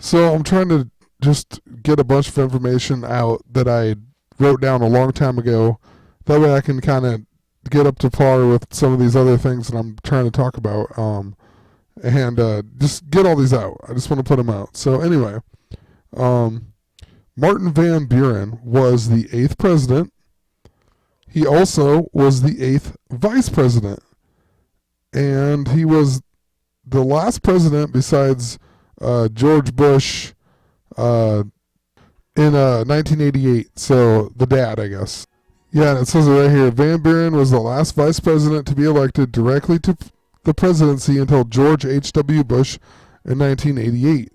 So I'm trying to just get a bunch of information out that I wrote down a long time ago. That way I can kind of get up to par with some of these other things that I'm trying to talk about. And just get all these out. I just want to put them out. So anyway, um, Martin Van Buren was the eighth president. He also was the eighth vice president, and he was the last president besides George Bush uh, in 1988. So the dad, I guess. Yeah, and it says it right here. Van Buren was the last vice president to be elected directly to the presidency until George H.W. Bush in 1988.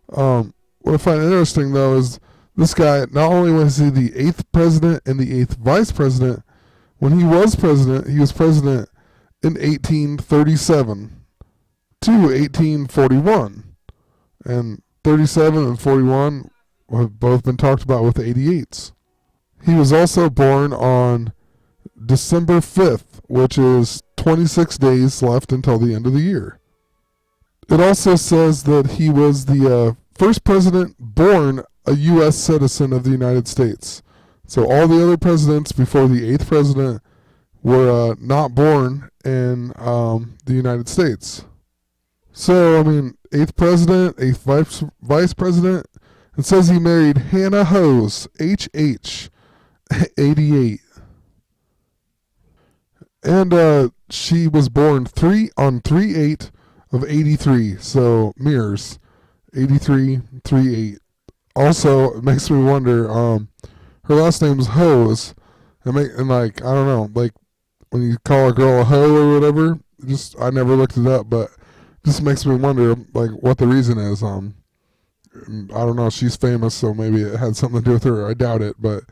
What I find interesting, though, is this guy, not only was he the eighth president and the eighth vice president, when he was president in 1837 to 1841. And 37 and 41 have both been talked about with 88s. He was also born on December 5th, which is 26 days left until the end of the year. It also says that he was the first president born a U.S. citizen of the United States. So all the other presidents before the eighth president were not born in the United States. So, I mean, eighth president, eighth vice president. It says he married Hannah Hose, H.H., 88. And she was born 3/8 of 83. So, mirrors. 83, 38. Also, it makes me wonder, her last name's Hose. And like, I don't know, like, when you call a girl a hoe or whatever, I never looked it up, but just makes me wonder, like, what the reason is. I don't know, she's famous, so maybe it had something to do with her. I doubt it, but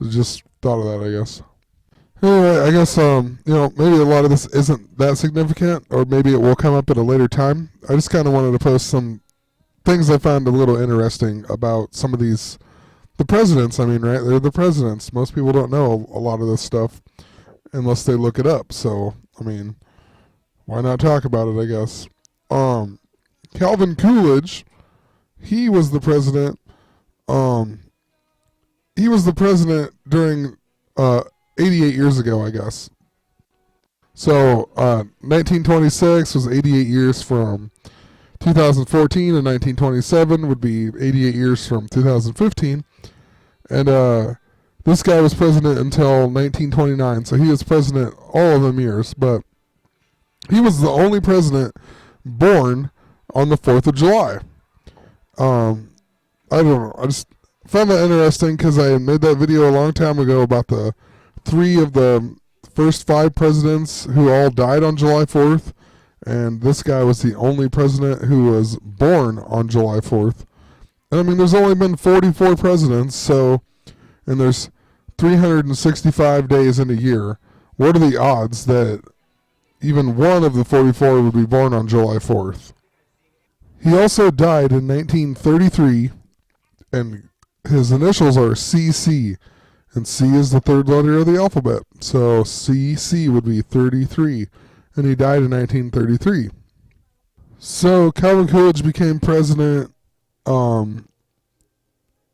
just thought of that, I guess. Anyway, I guess, maybe a lot of this isn't that significant, or maybe it will come up at a later time. I just kind of wanted to post some things I found a little interesting about some of these, the presidents, I mean, right? They're the presidents. Most people don't know a lot of this stuff unless they look it up. So, I mean, why not talk about it, I guess. Calvin Coolidge, he was the president. He was the president during 88 years ago, I guess. So 1926 was 88 years from 2014, and 1927 would be 88 years from 2015. And this guy was president until 1929, so he was president all of them years. But he was the only president born on the 4th of July. I don't know. I just found that interesting because I made that video a long time ago about the 3 of the first 5 presidents who all died on July 4th. And this guy was the only president who was born on July 4th. And I mean, there's only been 44 presidents, and there's 365 days in a year. What are the odds that even one of the 44 would be born on July 4th? He also died in 1933, and his initials are CC, and C is the third letter of the alphabet. So CC would be 33, and he died in 1933. So Calvin Coolidge became president.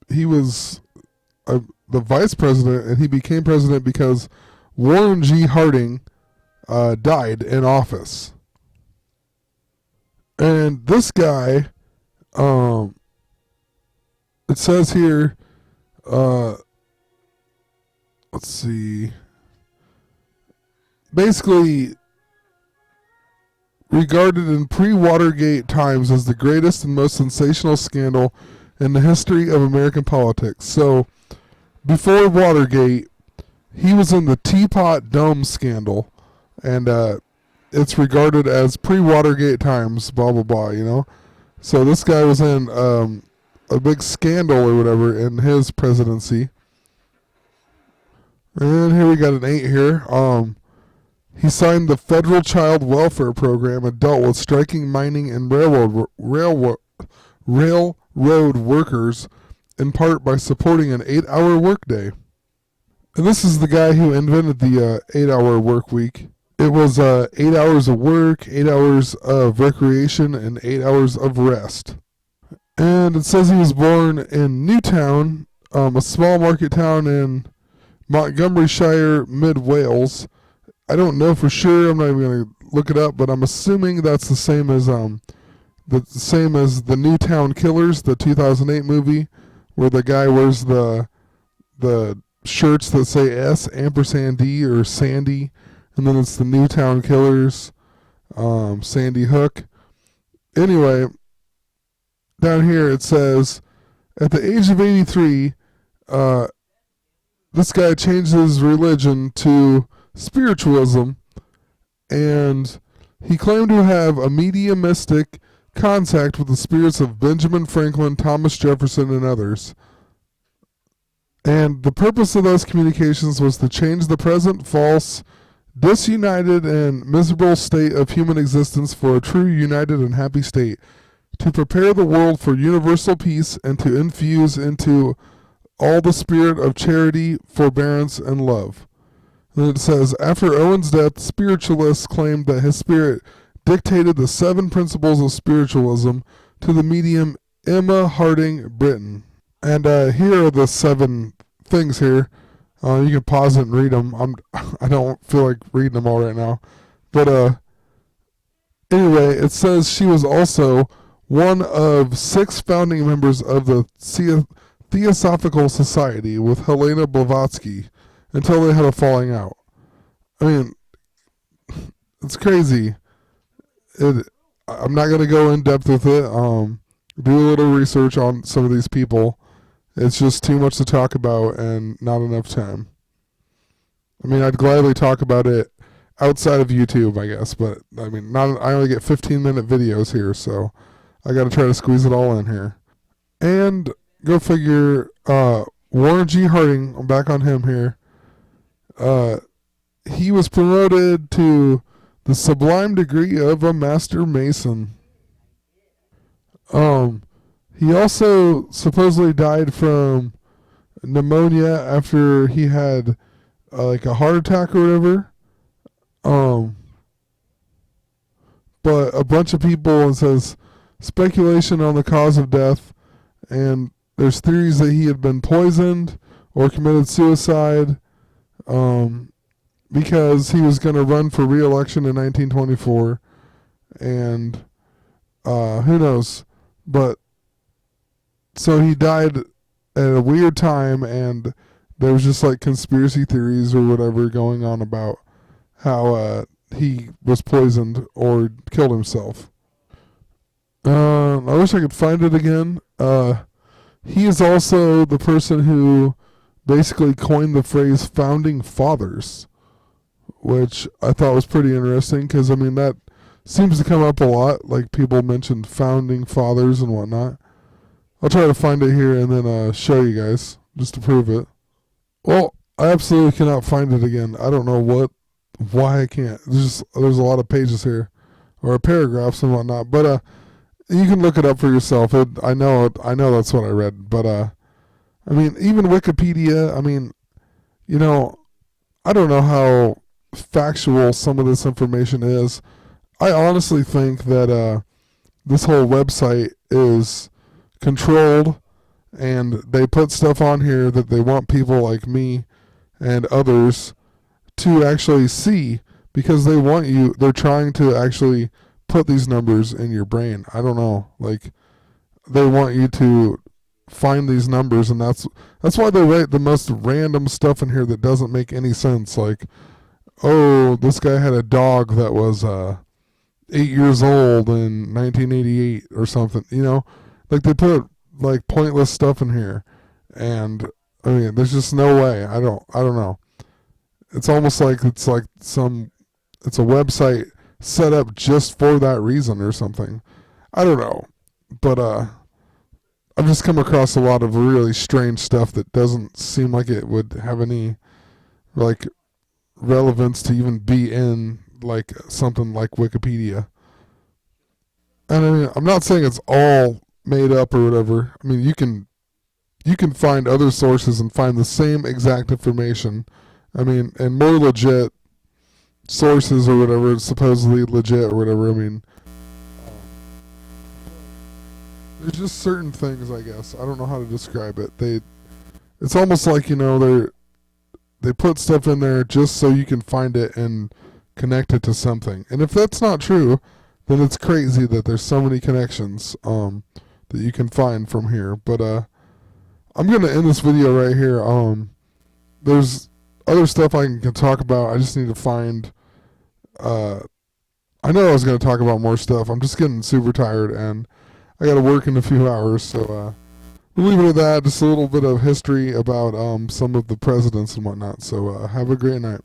He was the vice president, and he became president because Warren G. Harding died in office. And this guy, it says here, let's see, basically regarded in pre-Watergate times as the greatest and most sensational scandal in the history of American politics. So, before Watergate, he was in the Teapot Dome scandal, and it's regarded as pre-Watergate times, blah, blah, blah, you know? So this guy was in a big scandal or whatever in his presidency. And here we got an 8 here. He signed the Federal Child Welfare Program and dealt with striking mining and railroad workers, in part by supporting an 8-hour workday. And this is the guy who invented the 8-hour work week. It was 8 hours of work, 8 hours of recreation, and 8 hours of rest. And it says he was born in Newtown, a small market town in Montgomeryshire, mid Wales. I don't know for sure. I'm not even gonna look it up, but I'm assuming that's the Newtown Killers, the 2008 movie, where the guy wears the shirts that say S ampersand D or Sandy, and then it's the Newtown Killers, Sandy Hook. Anyway, down here it says at the age of 83, uh, this guy changed his religion to spiritualism, and he claimed to have a mediumistic contact with the spirits of Benjamin Franklin, Thomas Jefferson, and others. And the purpose of those communications was to change the present false, disunited, and miserable state of human existence for a true, united, and happy state, to prepare the world for universal peace, and to infuse into all the spirit of charity, forbearance, and love. And it says, after Owen's death, spiritualists claimed that his spirit dictated the 7 principles of spiritualism to the medium Emma Harding Britton. And here are the 7 things here. You can pause it and read them. I don't feel like reading them all right now. But anyway, it says she was also one of 6 founding members of the Theosophical Society with Helena Blavatsky until they had a falling out. I mean, it's crazy. I'm not going to go in depth with it. Do a little research on some of these people. It's just too much to talk about and not enough time. I mean, I'd gladly talk about it outside of YouTube, I guess, but I mean, I only get 15-minute videos here, so I got to try to squeeze it all in here. And go figure, Warren G. Harding, I'm back on him here. He was promoted to the sublime degree of a master mason. He also supposedly died from pneumonia after he had like a heart attack or whatever. But a bunch of people, it says speculation on the cause of death, and there's theories that he had been poisoned or committed suicide, because he was going to run for re-election in 1924, and who knows. But so he died at a weird time, and there was just like conspiracy theories or whatever going on about how he was poisoned or killed himself. I wish I could find it again. He is also the person who basically coined the phrase founding fathers, which I thought was pretty interesting because, I mean, that seems to come up a lot. Like, people mentioned founding fathers and whatnot. I'll try to find it here and then show you guys just to prove it. Well, I absolutely cannot find it again. I don't know why I can't. There's a lot of pages here, or paragraphs and whatnot. But you can look it up for yourself. I know that's what I read. But I mean, even Wikipedia. I mean, I don't know how factual some of this information is. I honestly think that this whole website is controlled, and they put stuff on here that they want people like me and others to actually see, because they're trying to actually put these numbers in your brain. I don't know, like, they want you to find these numbers, and that's why they write the most random stuff in here that doesn't make any sense. Like, oh, this guy had a dog that was 8 years old in 1988 or something. Like, they put like pointless stuff in here, and I mean, there's just no way. I don't know. It's almost like it's a website set up just for that reason or something. I don't know, but I've just come across a lot of really strange stuff that doesn't seem like it would have any like relevance to even be in like something like Wikipedia. And I mean, I'm not saying it's all made up or whatever. I mean, you can find other sources and find the same exact information. I mean, and more legit sources or whatever, supposedly legit or whatever. I mean, there's just certain things, I guess. I don't know how to describe it. It's almost like, they put stuff in there just so you can find it and connect it to something. And if that's not true, then it's crazy that there's so many connections that you can find from here. But I'm gonna end this video right here. There's other stuff I can talk about. I just need to find. I know I was gonna talk about more stuff. I'm just getting super tired, and I gotta work in a few hours. So we'll leave it at that. Just a little bit of history about some of the presidents and whatnot. So have a great night.